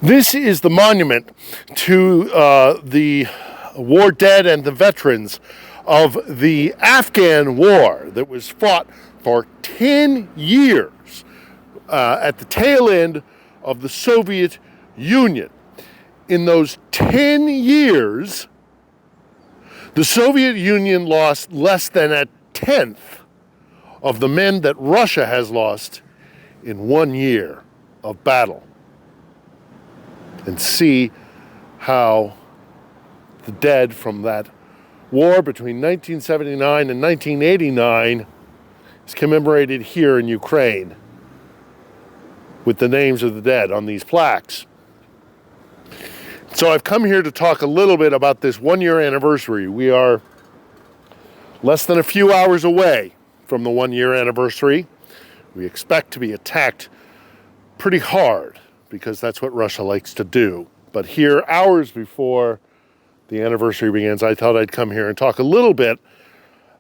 This is the monument to the war dead and the veterans of the Afghan war that was fought for 10 years at the tail end of the Soviet Union. In those 10 years, the Soviet Union lost less than a tenth of the men that Russia has lost in 1 year of battle. And see how the dead from that war between 1979 and 1989 is commemorated here in Ukraine with the names of the dead on these plaques. So I've come here to talk a little bit about this 1 year anniversary. We are less than a few hours away from the 1 year anniversary. We expect to be attacked pretty hard because that's what Russia likes to do. But here, hours before the anniversary begins, I thought I'd come here and talk a little bit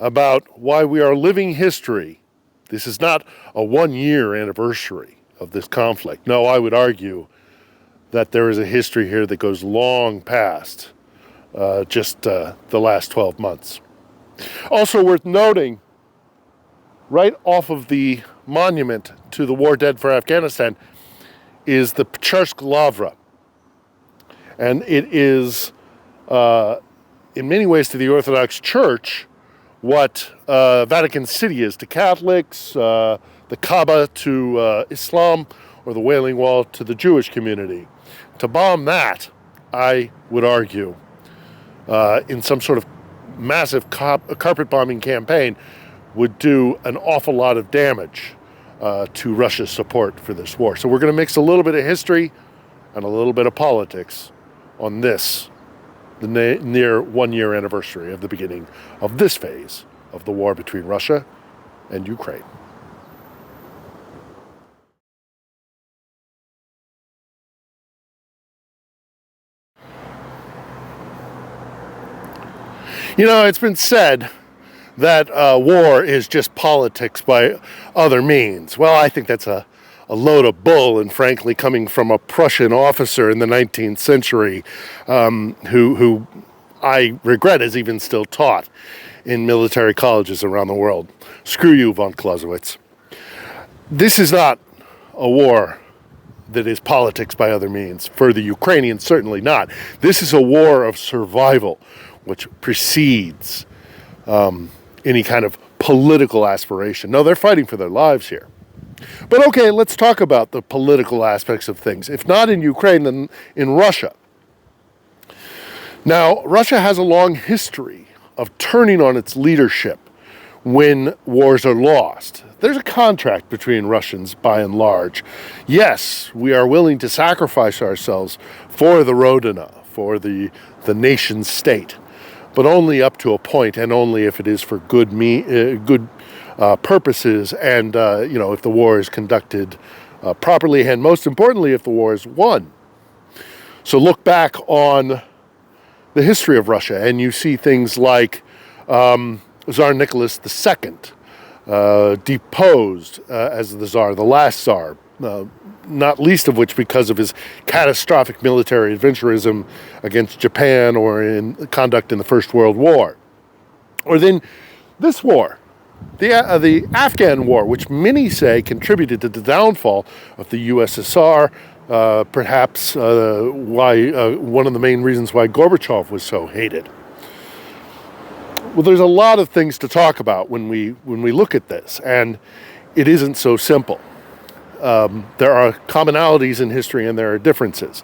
about why we are living history. This is not a 1 year anniversary of this conflict. No, I would argue that there is a history here that goes long past just the last 12 months. Also worth noting, right off of the monument to the war dead for Afghanistan is the Pecharsk Lavra. And it is, in many ways, to the Orthodox Church what Vatican City is to Catholics, the Kaaba to Islam, or the Wailing Wall to the Jewish community. To bomb that, I would argue, in some sort of massive carpet bombing campaign, would do an awful lot of damage to Russia's support for this war. So we're going to mix a little bit of history and a little bit of politics on this, the near 1 year anniversary of the beginning of this phase of the war between Russia and Ukraine. You know, it's been said that war is just politics by other means. Well, I think that's a load of bull, and frankly, coming from a Prussian officer in the 19th century who I regret is even still taught in military colleges around the world. Screw you, von Clausewitz. This is not a war that is politics by other means. For the Ukrainians, certainly not. This is a war of survival, which precedes any kind of political aspiration. No, they're fighting for their lives here. But okay, let's talk about the political aspects of things. If not in Ukraine, then in Russia. Now, Russia has a long history of turning on its leadership when wars are lost. There's a contract between Russians, by and large. Yes, we are willing to sacrifice ourselves for the Rodina, for the nation state, but only up to a point, and only if it is for good purposes, and if the war is conducted properly, and most importantly, if the war is won. So look back on the history of Russia, and you see things like Tsar Nicholas II deposed as the Tsar, the last Tsar, not least of which because of his catastrophic military adventurism against Japan or in conduct in the First World War. Or then this war, the Afghan war, which many say contributed to the downfall of the USSR, perhaps one of the main reasons why Gorbachev was so hated. Well, there's a lot of things to talk about when we look at this, and it isn't so simple. There are commonalities in history and there are differences.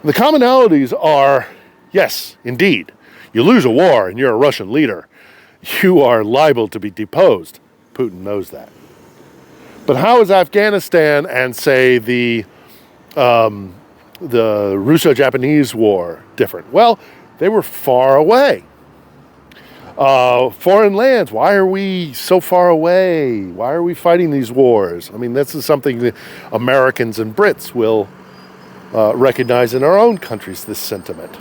The commonalities are, yes, indeed, you lose a war and you're a Russian leader, you are liable to be deposed. Putin knows that. But how is Afghanistan and, say, the Russo-Japanese War different? Well, they were far away. Foreign lands, why are we so far away? Why are we fighting these wars? I mean, this is something that Americans and Brits will recognize in our own countries, this sentiment.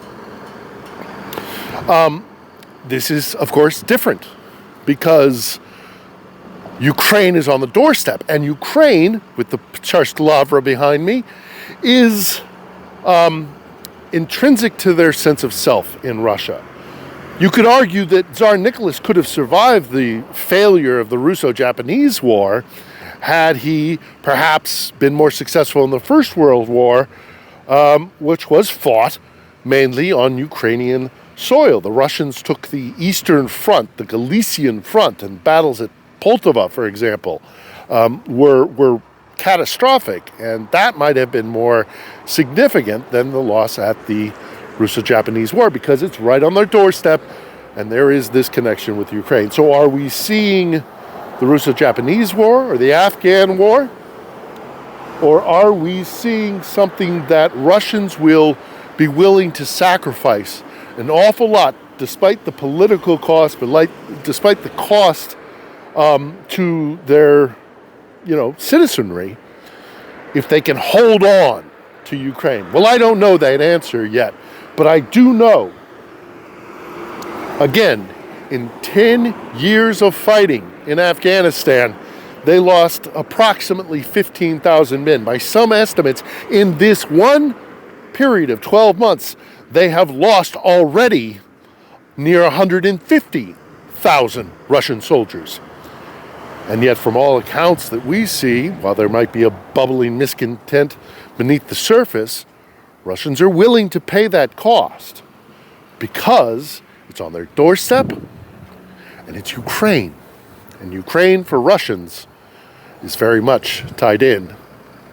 This is, of course, different because Ukraine is on the doorstep, and Ukraine, with the Pecharsk Lavra behind me, is intrinsic to their sense of self in Russia. You could argue that Tsar Nicholas could have survived the failure of the Russo-Japanese War had he perhaps been more successful in the First World War, which was fought mainly on Ukrainian soil. The Russians took the Eastern Front, the Galician Front, and battles at Poltava, for example, were catastrophic, and that might have been more significant than the loss at the Russo-Japanese War, because it's right on their doorstep, and there is this connection with Ukraine. So are we seeing the Russo-Japanese War or the Afghan War? Or are we seeing something that Russians will be willing to sacrifice an awful lot, despite the political cost, but despite the cost to their, citizenry, if they can hold on to Ukraine? Well, I don't know that answer yet, but I do know, again, in 10 years of fighting in Afghanistan, they lost approximately 15,000 men. By some estimates, in this one period of 12 months, they have lost already near 150,000 Russian soldiers. And yet, from all accounts that we see, while there might be a bubbling miscontent beneath the surface, Russians are willing to pay that cost because it's on their doorstep and it's Ukraine. And Ukraine, for Russians, is very much tied in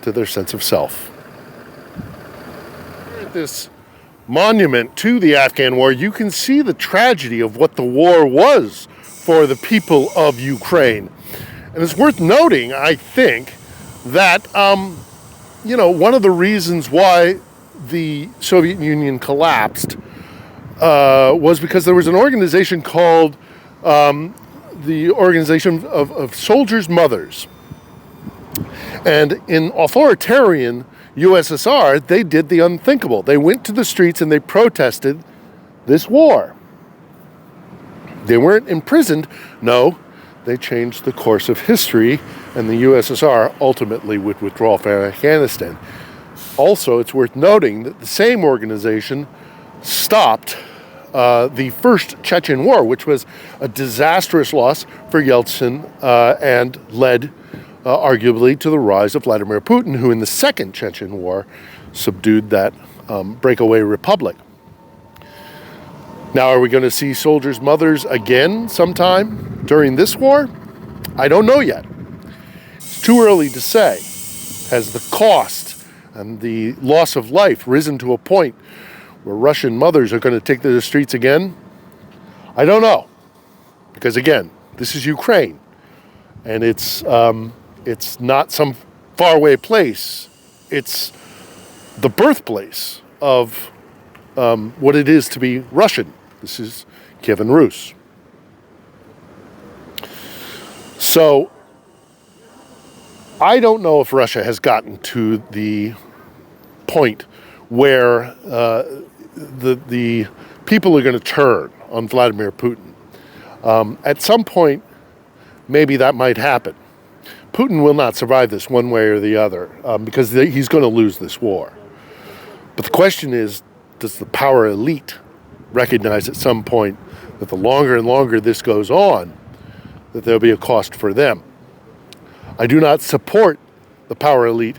to their sense of self. At this monument to the Afghan War, you can see the tragedy of what the war was for the people of Ukraine. And it's worth noting, I think, that, one of the reasons why the Soviet Union collapsed was because there was an organization called the Organization of Soldiers' Mothers. And in authoritarian USSR, they did the unthinkable. They went to the streets and they protested this war. They weren't imprisoned. No, they changed the course of history, and the USSR ultimately would withdraw from Afghanistan. Also, it's worth noting that the same organization stopped the First Chechen War, which was a disastrous loss for Yeltsin and led arguably to the rise of Vladimir Putin, who in the Second Chechen War subdued that breakaway republic. Now, are we going to see soldiers' mothers again sometime during this war? I don't know yet. It's too early to say. Has the cost and the loss of life risen to a point where Russian mothers are going to take to the streets again? I don't know. Because again, this is Ukraine. And it's not some faraway place. It's the birthplace of what it is to be Russian. This is Kievan Rus. So I don't know if Russia has gotten to the point where the people are going to turn on Vladimir Putin. At some point, maybe that might happen. Putin will not survive this one way or the other because he's going to lose this war. But the question is, does the power elite recognize at some point that the longer and longer this goes on, that there'll be a cost for them? I do not support the power elite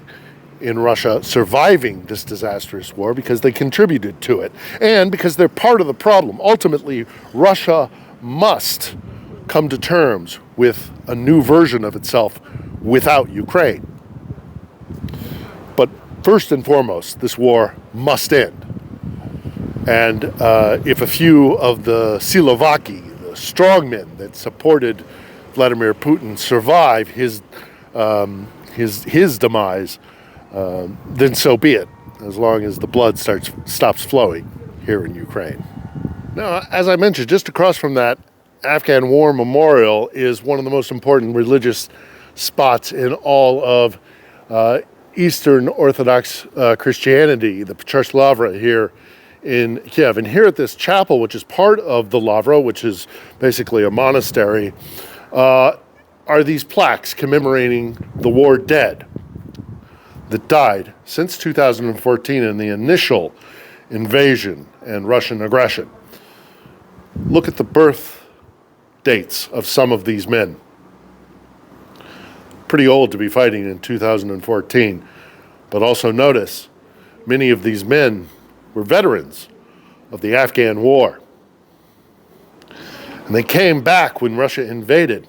in Russia surviving this disastrous war because they contributed to it and because they're part of the problem. Ultimately, Russia must come to terms with a new version of itself without Ukraine. But first and foremost, this war must end. And if a few of the Silovaki, the strongmen that supported Vladimir Putin, survive his demise, then so be it, as long as the blood stops flowing here in Ukraine. Now, as I mentioned, just across from that Afghan War Memorial is one of the most important religious spots in all of Eastern Orthodox Christianity, the Church Lavra here in Kiev. And here at this chapel, which is part of the Lavra, which is basically a monastery, are these plaques commemorating the war dead. that died since 2014 in the initial invasion and Russian aggression. Look at the birth dates of some of these men. Pretty old to be fighting in 2014, but also notice many of these men were veterans of the Afghan war. And they came back when Russia invaded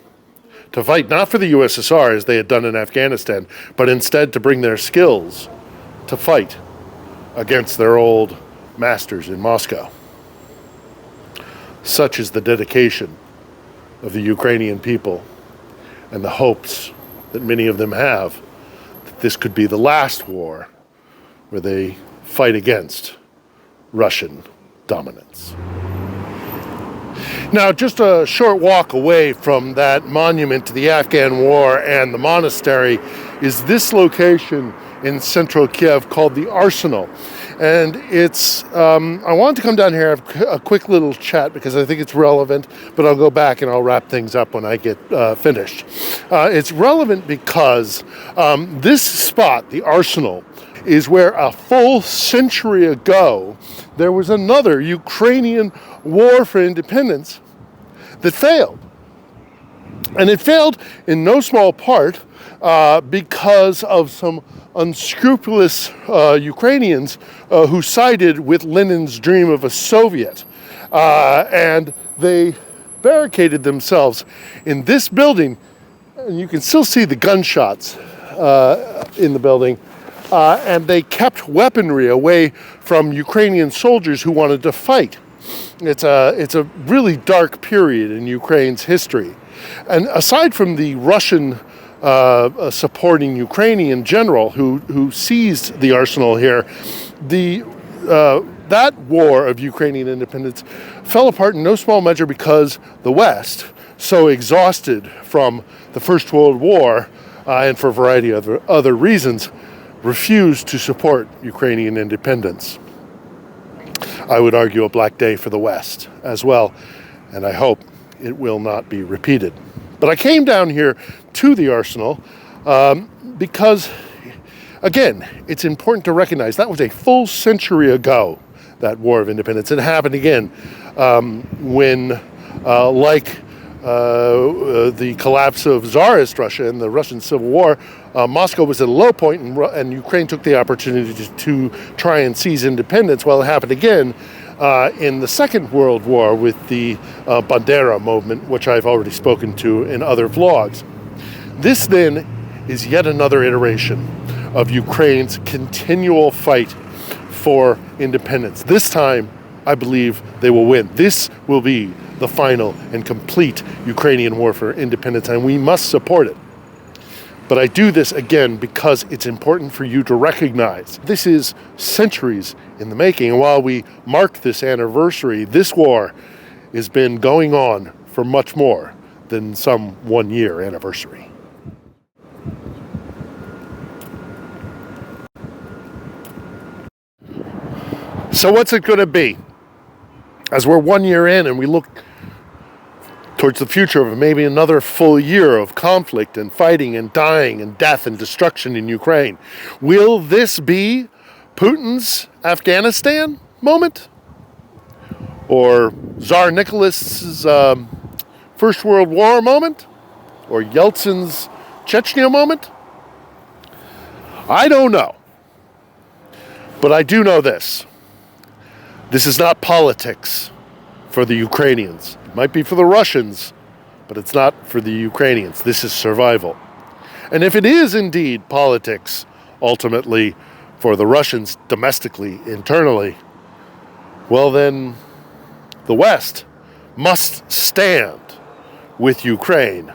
to fight not for the USSR as they had done in Afghanistan, but instead to bring their skills to fight against their old masters in Moscow. Such is the dedication of the Ukrainian people and the hopes that many of them have that this could be the last war where they fight against Russian dominance. Now, just a short walk away from that monument to the Afghan war and the monastery is this location in central Kiev called the Arsenal. And it's, I wanted to come down here and have a quick little chat because I think it's relevant, but I'll go back and I'll wrap things up when I get finished. It's relevant because this spot, the Arsenal, is where a full century ago there was another Ukrainian war for independence that failed. And it failed in no small part because of some unscrupulous Ukrainians who sided with Lenin's dream of a Soviet. And they barricaded themselves in this building. And you can still see the gunshots in the building. And they kept weaponry away from Ukrainian soldiers who wanted to fight. It's a really dark period in Ukraine's history. And aside from the Russian supporting Ukrainian general who seized the arsenal here, that war of Ukrainian independence fell apart in no small measure because the West, so exhausted from the First World War and for a variety of other reasons, refused to support Ukrainian independence. I would argue a black day for the West as well, and I hope it will not be repeated. But I came down here to the Arsenal because, again, it's important to recognize that was a full century ago, that War of Independence. It happened again when, like the collapse of Tsarist Russia and the Russian Civil War, Moscow was at a low point and Ukraine took the opportunity to try and seize independence. Well, it happened again in the Second World War with the Bandera movement, which I've already spoken to in other vlogs. This then is yet another iteration of Ukraine's continual fight for independence. This time, I believe they will win. This will be the final and complete Ukrainian war for independence, and we must support it. But I do this again because it's important for you to recognize this is centuries in the making. And while we mark this anniversary, this war has been going on for much more than some 1 year anniversary. So what's it going to be? As we're 1 year in and we look towards the future of maybe another full year of conflict and fighting and dying and death and destruction in Ukraine, will this be Putin's Afghanistan moment? Or Tsar Nicholas's First World War moment? Or Yeltsin's Chechnya moment? I don't know. But I do know this. This is not politics for the Ukrainians. It might be for the Russians, but it's not for the Ukrainians. This is survival. And if it is indeed politics, ultimately, for the Russians domestically, internally, well then, the West must stand with Ukraine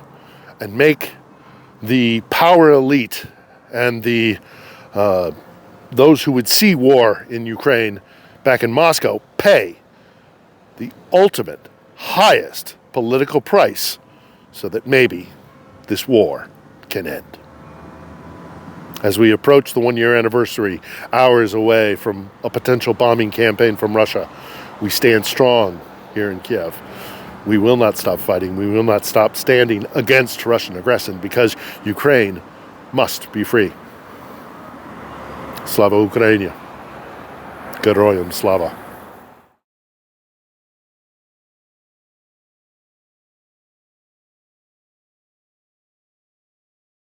and make the power elite and the those who would see war in Ukraine back in Moscow pay the ultimate, highest political price so that maybe this war can end. As we approach the 1 year anniversary, hours away from a potential bombing campaign from Russia, we stand strong here in Kiev. We will not stop fighting. We will not stop standing against Russian aggression because Ukraine must be free. Slava Ukraini. Героям слава.